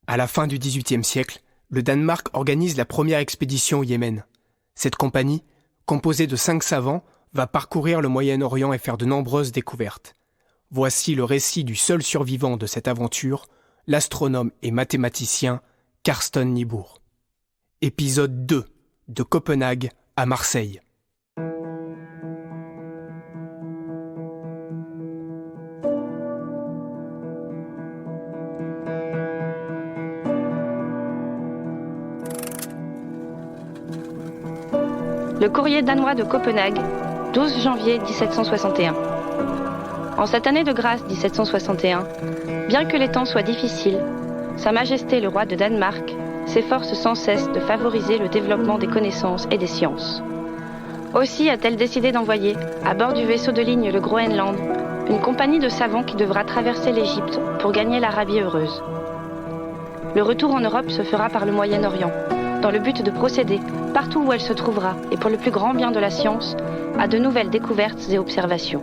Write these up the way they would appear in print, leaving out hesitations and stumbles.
À la fin du XVIIIe siècle, le Danemark organise la première expédition au Yémen. Cette compagnie, composée de 5 savants, va parcourir le Moyen-Orient et faire de nombreuses découvertes. Voici le récit du seul survivant de cette aventure, l'astronome et mathématicien Carsten Niebuhr. Épisode 2, de Copenhague à Marseille. Le courrier danois de Copenhague, 12 janvier 1761. En cette année de grâce 1761, bien que les temps soient difficiles, Sa Majesté le roi de Danemark s'efforce sans cesse de favoriser le développement des connaissances et des sciences. Aussi a-t-elle décidé d'envoyer, à bord du vaisseau de ligne le Groenland, une compagnie de savants qui devra traverser l'Égypte pour gagner l'Arabie heureuse. Le retour en Europe se fera par le Moyen-Orient, dans le but de procéder, partout où elle se trouvera, et pour le plus grand bien de la science, à de nouvelles découvertes et observations.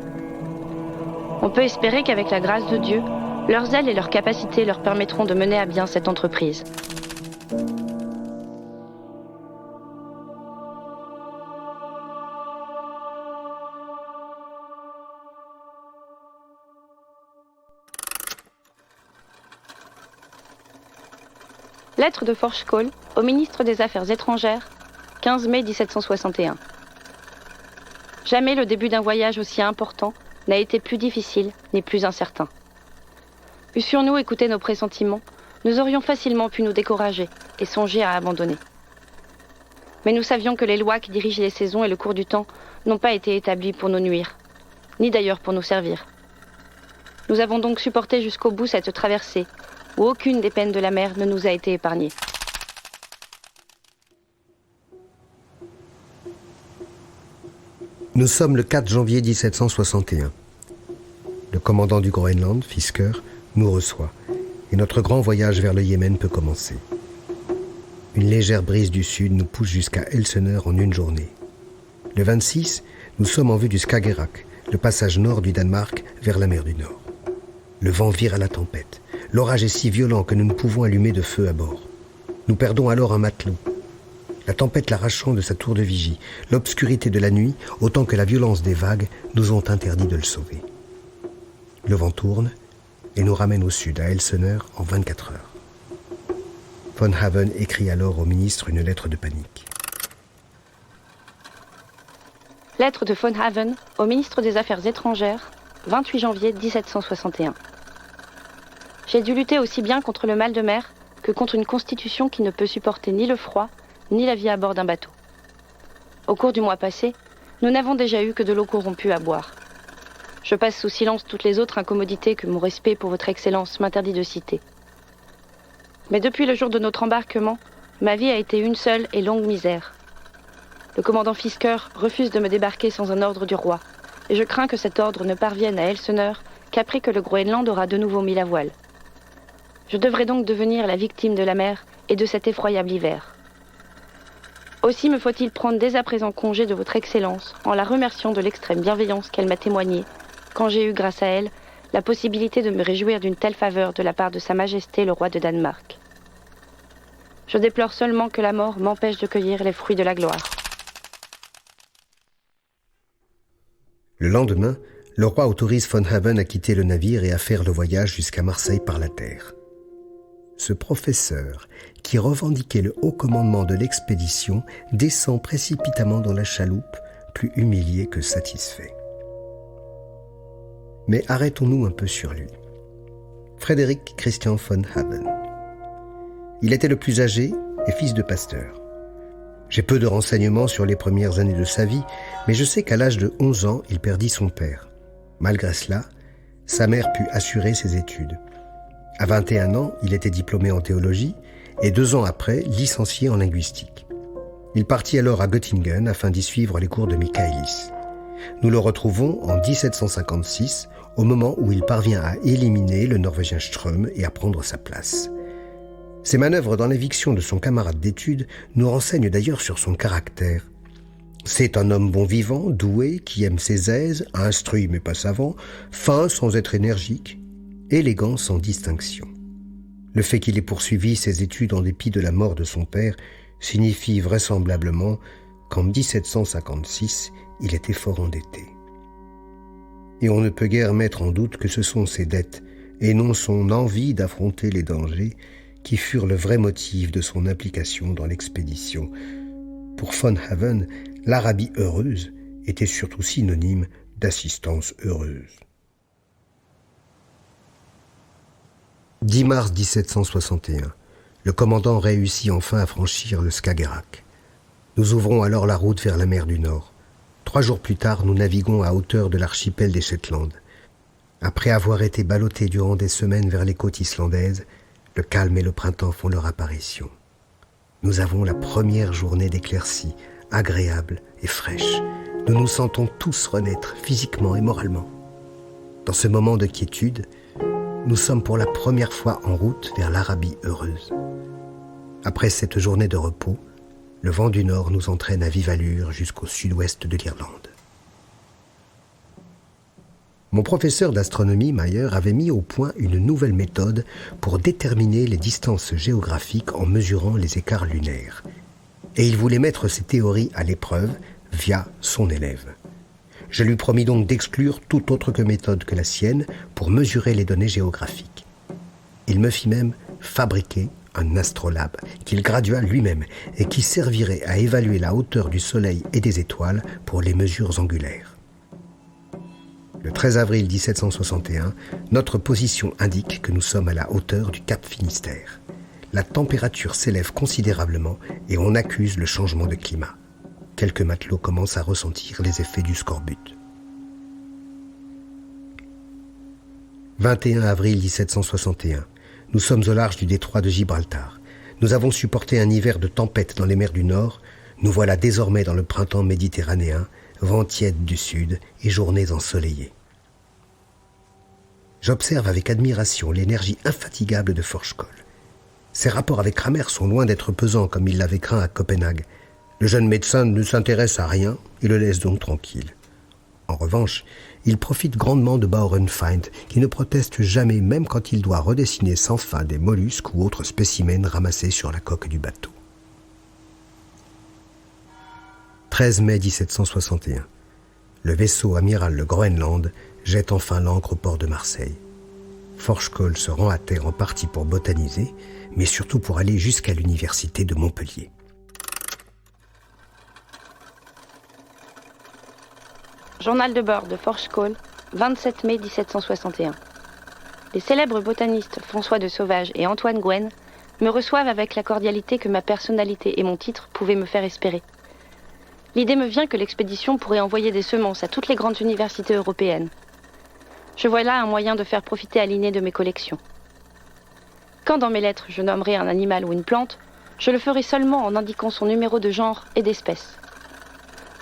On peut espérer qu'avec la grâce de Dieu, leur zèle et leur capacité leur permettront de mener à bien cette entreprise. Lettre de Forchkål au ministre des Affaires étrangères, 15 mai 1761. Jamais le début d'un voyage aussi important n'a été plus difficile ni plus incertain. Eussions-nous écouté nos pressentiments, nous aurions facilement pu nous décourager et songer à abandonner. Mais nous savions que les lois qui dirigent les saisons et le cours du temps n'ont pas été établies pour nous nuire, ni d'ailleurs pour nous servir. Nous avons donc supporté jusqu'au bout cette traversée, où aucune des peines de la mer ne nous a été épargnée. Nous sommes le 4 janvier 1761. Le commandant du Groenland, Fisker, nous reçoit, et notre grand voyage vers le Yémen peut commencer. Une légère brise du sud nous pousse jusqu'à Elseneur en une journée. Le 26, nous sommes en vue du Skagerrak, le passage nord du Danemark vers la mer du Nord. Le vent vire à la tempête. L'orage est si violent que nous ne pouvons allumer de feu à bord. Nous perdons alors un matelot. La tempête l'arrachant de sa tour de vigie, l'obscurité de la nuit, autant que la violence des vagues, nous ont interdit de le sauver. Le vent tourne et nous ramène au sud, à Elseneur, en 24 heures. Von Haven écrit alors au ministre une lettre de panique. Lettre de Von Haven au ministre des Affaires étrangères, 28 janvier 1761. J'ai dû lutter aussi bien contre le mal de mer que contre une constitution qui ne peut supporter ni le froid, ni la vie à bord d'un bateau. Au cours du mois passé, nous n'avons déjà eu que de l'eau corrompue à boire. Je passe sous silence toutes les autres incommodités que mon respect pour votre Excellence m'interdit de citer. Mais depuis le jour de notre embarquement, ma vie a été une seule et longue misère. Le commandant Fisker refuse de me débarquer sans un ordre du roi, et je crains que cet ordre ne parvienne à Elseneur qu'après que le Groenland aura de nouveau mis la voile. Je devrais donc devenir la victime de la mer et de cet effroyable hiver. Aussi me faut-il prendre dès à présent congé de votre Excellence en la remerciant de l'extrême bienveillance qu'elle m'a témoignée, quand j'ai eu, grâce à elle, la possibilité de me réjouir d'une telle faveur de la part de Sa Majesté le roi de Danemark. Je déplore seulement que la mort m'empêche de cueillir les fruits de la gloire. Le lendemain, le roi autorise Von Haven à quitter le navire et à faire le voyage jusqu'à Marseille par la terre. Ce professeur, qui revendiquait le haut commandement de l'expédition, descend précipitamment dans la chaloupe, plus humilié que satisfait. Mais arrêtons-nous un peu sur lui. Frédéric Christian von Haven. Il était le plus âgé et fils de pasteur. J'ai peu de renseignements sur les premières années de sa vie, mais je sais qu'à l'âge de 11 ans, il perdit son père. Malgré cela, sa mère put assurer ses études. À 21 ans, il était diplômé en théologie et 2 ans après, licencié en linguistique. Il partit alors à Göttingen afin d'y suivre les cours de Michaelis. Nous le retrouvons en 1756, au moment où il parvient à éliminer le Norvégien Ström et à prendre sa place. Ses manœuvres dans l'éviction de son camarade d'études nous renseignent d'ailleurs sur son caractère. C'est un homme bon vivant, doué, qui aime ses aises, instruit mais pas savant, fin sans être énergique, élégant sans distinction. Le fait qu'il ait poursuivi ses études en dépit de la mort de son père signifie vraisemblablement qu'en 1756, il était fort endetté. Et on ne peut guère mettre en doute que ce sont ses dettes et non son envie d'affronter les dangers qui furent le vrai motif de son implication dans l'expédition. Pour von Haven, l'Arabie heureuse était surtout synonyme d'assistance heureuse. 10 mars 1761, le commandant réussit enfin à franchir le Skagerrak. Nous ouvrons alors la route vers la mer du Nord. 3 jours plus tard, nous naviguons à hauteur de l'archipel des Shetland. Après avoir été ballottés durant des semaines vers les côtes islandaises, le calme et le printemps font leur apparition. Nous avons la première journée d'éclaircie, agréable et fraîche. Nous nous sentons tous renaître physiquement et moralement. Dans ce moment de quiétude, nous sommes pour la première fois en route vers l'Arabie heureuse. Après cette journée de repos, le vent du nord nous entraîne à vive allure jusqu'au sud-ouest de l'Irlande. Mon professeur d'astronomie, Mayer, avait mis au point une nouvelle méthode pour déterminer les distances géographiques en mesurant les écarts lunaires. Et il voulait mettre ses théories à l'épreuve via son élève. Je lui promis donc d'exclure toute autre méthode que la sienne pour mesurer les données géographiques. Il me fit même fabriquer un astrolabe qu'il gradua lui-même et qui servirait à évaluer la hauteur du Soleil et des étoiles pour les mesures angulaires. Le 13 avril 1761, notre position indique que nous sommes à la hauteur du Cap Finistère. La température s'élève considérablement et on accuse le changement de climat. Quelques matelots commencent à ressentir les effets du scorbut. 21 avril 1761. Nous sommes au large du détroit de Gibraltar. Nous avons supporté un hiver de tempête dans les mers du Nord. Nous voilà désormais dans le printemps méditerranéen, vent tiède du sud et journées ensoleillées. J'observe avec admiration l'énergie infatigable de Forchkoll. Ses rapports avec Kramer sont loin d'être pesants comme il l'avait craint à Copenhague. Le jeune médecin ne s'intéresse à rien et le laisse donc tranquille. En revanche, il profite grandement de Baurenfeind, qui ne proteste jamais, même quand il doit redessiner sans fin des mollusques ou autres spécimens ramassés sur la coque du bateau. 13 mai 1761. Le vaisseau amiral le Groenland jette enfin l'ancre au port de Marseille. Forchkoll se rend à terre en partie pour botaniser, mais surtout pour aller jusqu'à l'université de Montpellier. Journal de bord de Forchkoll, 27 mai 1761. Les célèbres botanistes François de Sauvage et Antoine Gouenne me reçoivent avec la cordialité que ma personnalité et mon titre pouvaient me faire espérer. L'idée me vient que l'expédition pourrait envoyer des semences à toutes les grandes universités européennes. Je vois là un moyen de faire profiter à Linné de mes collections. Quand dans mes lettres je nommerai un animal ou une plante, je le ferai seulement en indiquant son numéro de genre et d'espèce.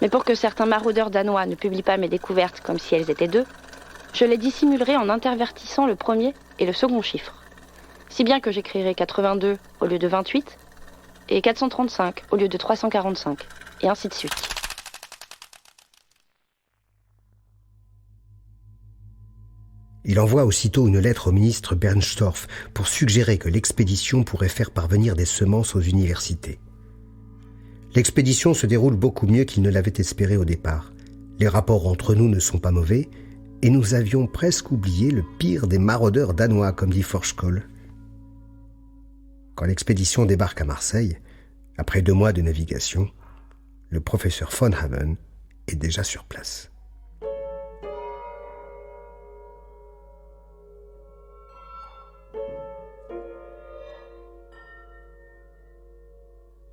Mais pour que certains maraudeurs danois ne publient pas mes découvertes comme si elles étaient d'eux, je les dissimulerai en intervertissant le premier et le second chiffre. Si bien que j'écrirai 82 au lieu de 28 et 435 au lieu de 345, et ainsi de suite. Il envoie aussitôt une lettre au ministre Bernstorff pour suggérer que l'expédition pourrait faire parvenir des semences aux universités. L'expédition se déroule beaucoup mieux qu'il ne l'avait espéré au départ. Les rapports entre nous ne sont pas mauvais, et nous avions presque oublié le pire des maraudeurs danois, comme dit Forchkoll. Quand l'expédition débarque à Marseille, après 2 mois de navigation, le professeur von Haven est déjà sur place.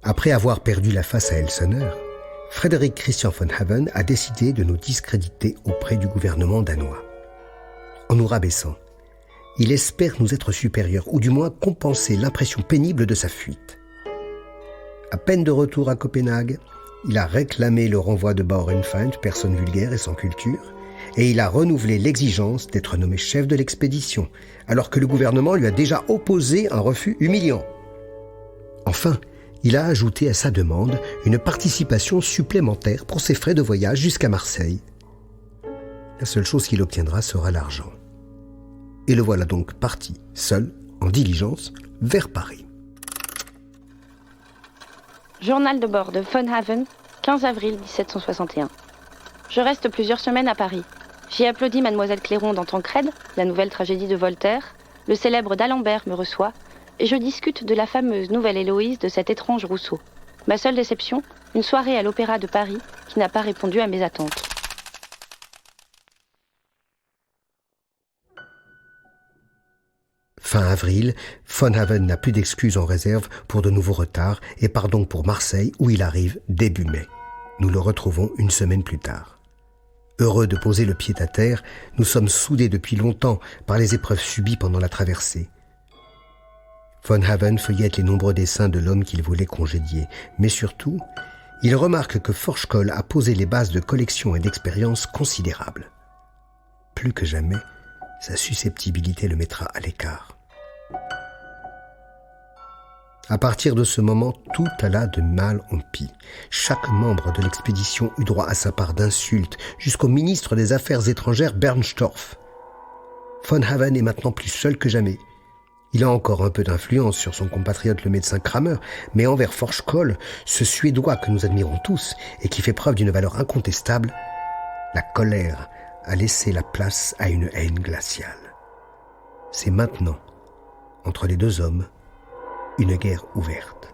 Après avoir perdu la face à Elseneur, Frédéric Christian von Haven a décidé de nous discréditer auprès du gouvernement danois. En nous rabaissant, il espère nous être supérieurs, ou du moins compenser l'impression pénible de sa fuite. À peine de retour à Copenhague, il a réclamé le renvoi de Baurenfeind, personne vulgaire et sans culture, et il a renouvelé l'exigence d'être nommé chef de l'expédition, alors que le gouvernement lui a déjà opposé un refus humiliant. Enfin, il a ajouté à sa demande une participation supplémentaire pour ses frais de voyage jusqu'à Marseille. La seule chose qu'il obtiendra sera l'argent. Et le voilà donc parti, seul, en diligence, vers Paris. Journal de bord de Von Haven, 15 avril 1761. Je reste plusieurs semaines à Paris. J'y applaudis Mademoiselle Clairon dans Tancrède, la nouvelle tragédie de Voltaire. Le célèbre d'Alembert me reçoit et je discute de la fameuse nouvelle Héloïse de cet étrange Rousseau. Ma seule déception, une soirée à l'Opéra de Paris qui n'a pas répondu à mes attentes. Fin avril, Von Haven n'a plus d'excuses en réserve pour de nouveaux retards et part donc pour Marseille où il arrive début mai. Nous le retrouvons une semaine plus tard. Heureux de poser le pied à terre, nous sommes soudés depuis longtemps par les épreuves subies pendant la traversée. Von Haven feuillette les nombreux dessins de l'homme qu'il voulait congédier, mais surtout, il remarque que Forchkoll a posé les bases de collection et d'expérience considérables. Plus que jamais, sa susceptibilité le mettra à l'écart. À partir de ce moment, tout alla de mal en pis. Chaque membre de l'expédition eut droit à sa part d'insultes, jusqu'au ministre des Affaires étrangères Bernstorff. Von Haven est maintenant plus seul que jamais. Il a encore un peu d'influence sur son compatriote le médecin Kramer, mais envers Forchkoll, ce Suédois que nous admirons tous et qui fait preuve d'une valeur incontestable, la colère a laissé la place à une haine glaciale. C'est maintenant, entre les deux hommes, une guerre ouverte.